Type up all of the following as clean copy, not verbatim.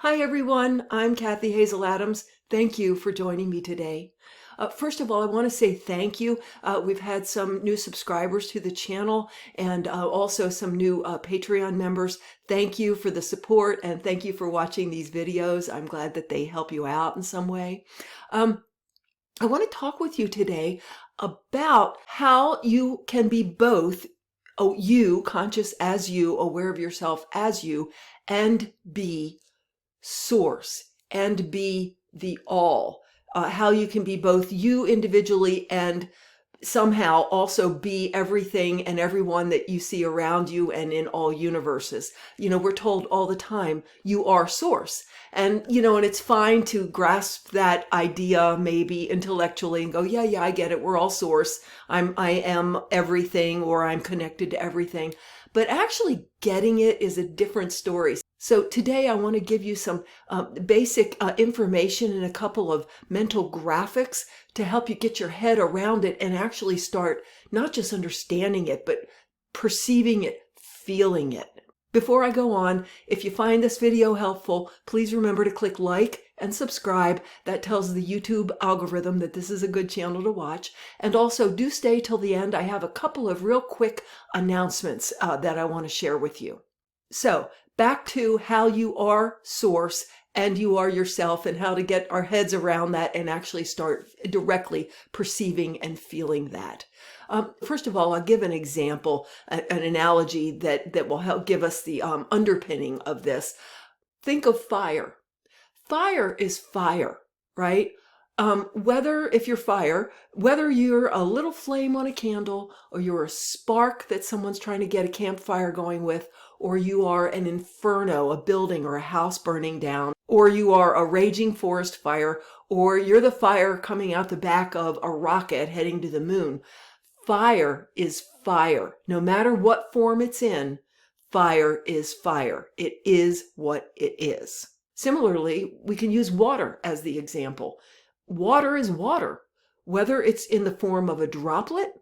Hi everyone, I'm Kathy Hazel Adams. Thank you for joining me today. First of all, I want to say thank you. We've had some new subscribers to the channel and also some new Patreon members. Thank you for the support and thank you for watching these videos. I'm glad that they help you out in some way. I want to talk with you today about how you can be both you, conscious as you, aware of yourself as you, and be source and be the all. How you can be both you individually and somehow also be everything and everyone that you see around you and in all universes. You know, we're told all the time, you are source. And, and it's fine to grasp that idea maybe intellectually and go, yeah, I get it. We're all source. I am everything, or I'm connected to everything. But actually getting it is a different story. So today I want to give you some basic information and a couple of mental graphics to help you get your head around it and actually start not just understanding it, but perceiving it, feeling it. Before I go on, if you find this video helpful, please remember to click like and subscribe. That tells the YouTube algorithm that this is a good channel to watch. And also do stay till the end. I have a couple of real quick announcements that I want to share with you. So back to how you are source and you are yourself, and how to get our heads around that and actually start directly perceiving and feeling that. First of all, I'll give an example, an analogy that will help give us the underpinning of this. Think of fire. Fire is fire, right? Whether you're a little flame on a candle, or you're a spark that someone's trying to get a campfire going with, or you are an inferno, a building or a house burning down, or you are a raging forest fire, or you're the fire coming out the back of a rocket heading to the moon. Fire is fire. No matter what form it's in, fire is fire. It is what it is. Similarly, we can use water as the example. Water is water, whether it's in the form of a droplet,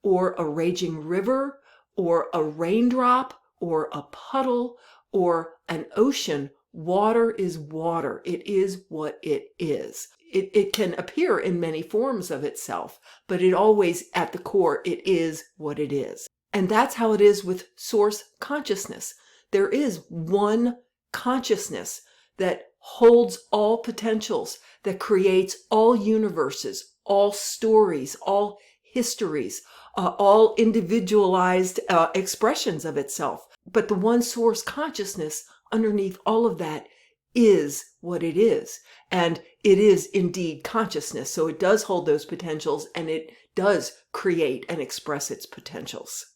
or a raging river, or a raindrop, or a puddle, or an ocean. Water is water. It is what it is. It can appear in many forms of itself, but it always, at the core, it is what it is. And that's how it is with source consciousness. There is one consciousness that holds all potentials, that creates all universes, all stories, all histories, all individualized expressions of itself. But the one source consciousness underneath all of that is what it is. And it is indeed consciousness. So it does hold those potentials, and it does create and express its potentials.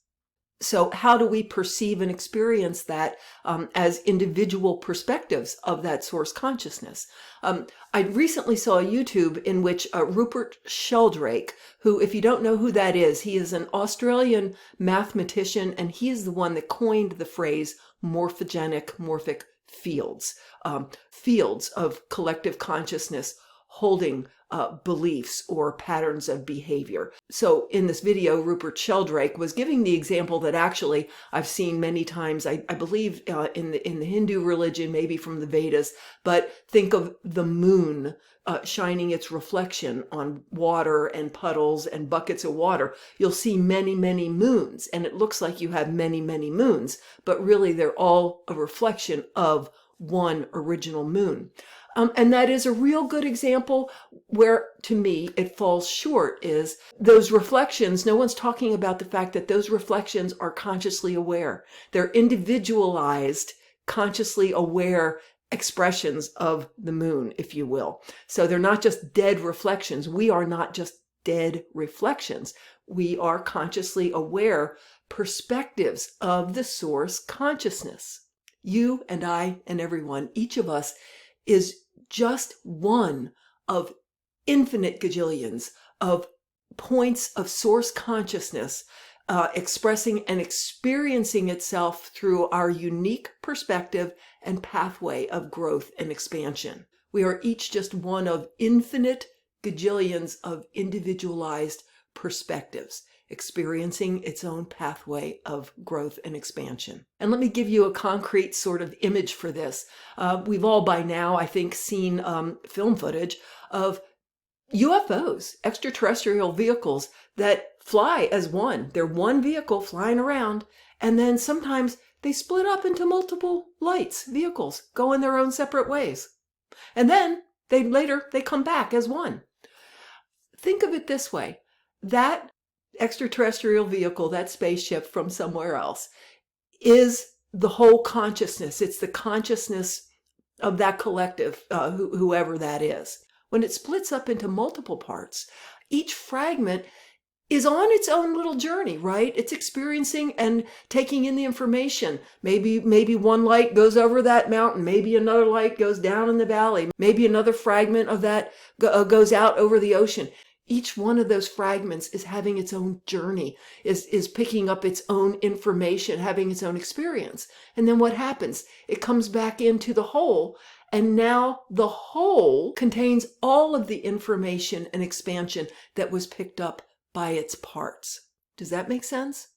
So how do we perceive and experience that as individual perspectives of that source consciousness? I recently saw a YouTube in which Rupert Sheldrake, who, if you don't know who that is, he is an Australian mathematician, and he is the one that coined the phrase morphic fields, fields of collective consciousness holding beliefs or patterns of behavior. So in this video, Rupert Sheldrake was giving the example that actually I've seen many times, I believe in the Hindu religion, maybe from the Vedas, but think of the moon shining its reflection on water and puddles and buckets of water. You'll see many moons, and it looks like you have many moons, but really they're all a reflection of one original moon. And that is a real good example where, to me, it falls short is those reflections. No one's talking about the fact that those reflections are consciously aware. They're individualized, consciously aware expressions of the moon, if you will. So they're not just dead reflections. We are not just dead reflections. We are consciously aware perspectives of the source consciousness. You and I and everyone, each of us, is just one of infinite gajillions of points of source consciousness expressing and experiencing itself through our unique perspective and pathway of growth and expansion. We are each just one of infinite gajillions of individualized perspectives. experiencing its own pathway of growth and expansion. And let me give you a concrete sort of image for this. We've all by now, I think, seen film footage of UFOs, extraterrestrial vehicles that fly as one. They're one vehicle flying around, and then sometimes they split up into multiple vehicles, going their own separate ways. And then they come back as one. Think of it this way. That extraterrestrial vehicle, that spaceship from somewhere else, is the whole consciousness. It's the consciousness of that collective, whoever that is. When it splits up into multiple parts, each fragment is on its own little journey, right? It's experiencing and taking in the information. Maybe one light goes over that mountain. Maybe another light goes down in the valley. Maybe another fragment of that goes out over the ocean. Each one of those fragments is having its own journey, is picking up its own information, having its own experience. And then what happens? It comes back into the whole, and now the whole contains all of the information and expansion that was picked up by its parts. Does that make sense?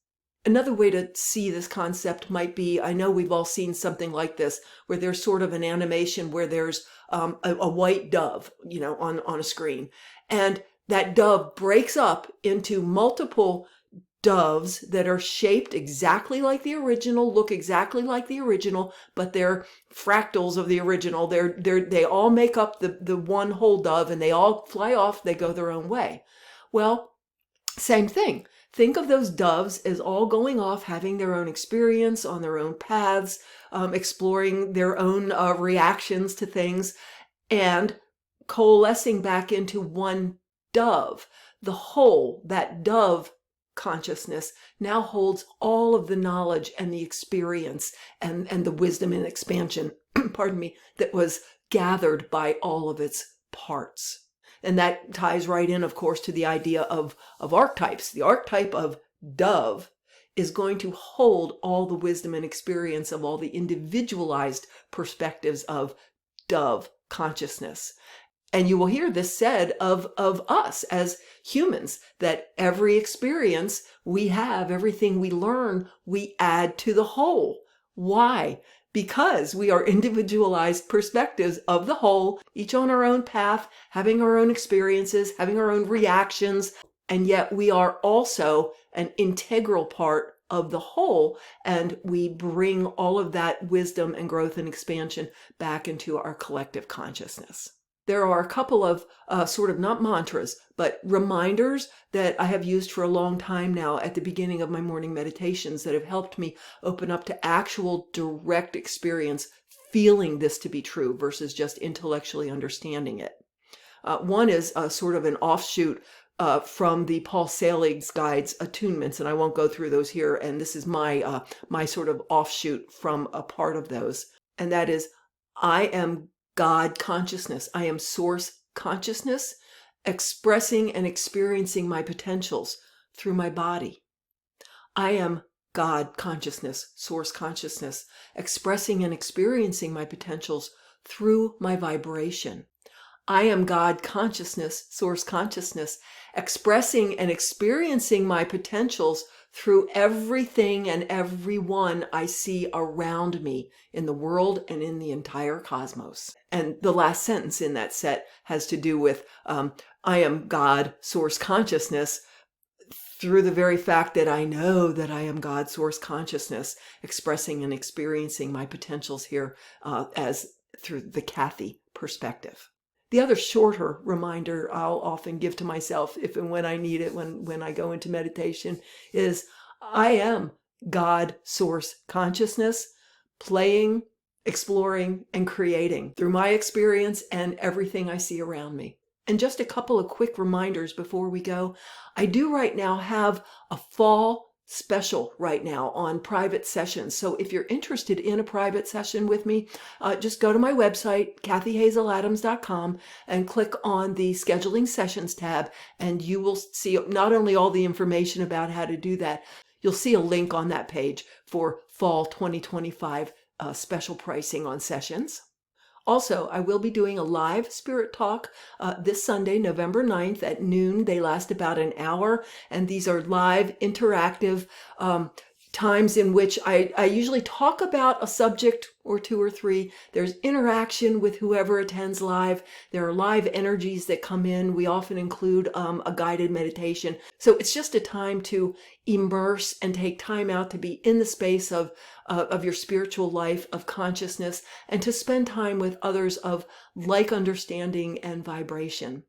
Another way to see this concept might be, I know we've all seen something like this, where there's sort of an animation where there's a white dove, on a screen. And that dove breaks up into multiple doves that are shaped exactly like the original, look exactly like the original, but they're fractals of the original. They all make up the one whole dove, and they all fly off. They go their own way. Well, same thing. Think of those doves as all going off, having their own experience on their own paths, exploring their own reactions to things, and coalescing back into one dove. The whole, that dove consciousness, now holds all of the knowledge and the experience and the wisdom and expansion, pardon me, that was gathered by all of its parts. And that ties right in, of course, to the idea of archetypes. The archetype of dove is going to hold all the wisdom and experience of all the individualized perspectives of dove consciousness. And you will hear this said of us as humans, that every experience we have, everything we learn, we add to the whole. Why? Because we are individualized perspectives of the whole, each on our own path, having our own experiences, having our own reactions, and yet we are also an integral part of the whole, and we bring all of that wisdom and growth and expansion back into our collective consciousness. There are a couple of sort of not mantras, but reminders that I have used for a long time now at the beginning of my morning meditations that have helped me open up to actual direct experience, feeling this to be true versus just intellectually understanding it. One is sort of an offshoot from the Paul Selig's guides, attunements, and I won't go through those here. And this is my sort of offshoot from a part of those, and that is, I am God consciousness. I am source consciousness, expressing and experiencing my potentials through my body. I am God consciousness, source consciousness, expressing and experiencing my potentials through my vibration. I am God consciousness, source consciousness, expressing and experiencing my potentials through everything and everyone I see around me in the world and in the entire cosmos. And the last sentence in that set has to do with I am God, source consciousness, through the very fact that I know that I am God, source consciousness, expressing and experiencing my potentials here as through the Kathy perspective. The other shorter reminder I'll often give to myself if and when I need it, when I go into meditation, is I am God, source consciousness, playing, exploring, and creating through my experience and everything I see around me. And just a couple of quick reminders before we go. I do right now have a fall special right now on private sessions. So if you're interested in a private session with me, just go to my website, kathyhazeladams.com, and click on the scheduling sessions tab, and you will see not only all the information about how to do that, you'll see a link on that page for fall 2025 special pricing on sessions. Also, I will be doing a live spirit talk this Sunday, November 9th at noon. They last about an hour, and these are live, interactive times in which I usually talk about a subject or two or three. There's interaction with whoever attends live. There are live energies that come in. We often include a guided meditation. So it's just a time to immerse and take time out to be in the space of your spiritual life, of consciousness, and to spend time with others of like understanding and vibration.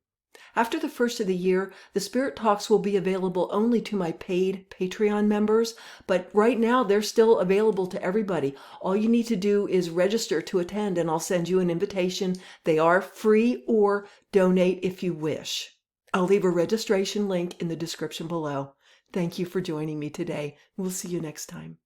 After the first of the year, the Spirit Talks will be available only to my paid Patreon members, but right now they're still available to everybody. All you need to do is register to attend, and I'll send you an invitation. They are free, or donate if you wish. I'll leave a registration link in the description below. Thank you for joining me today. We'll see you next time.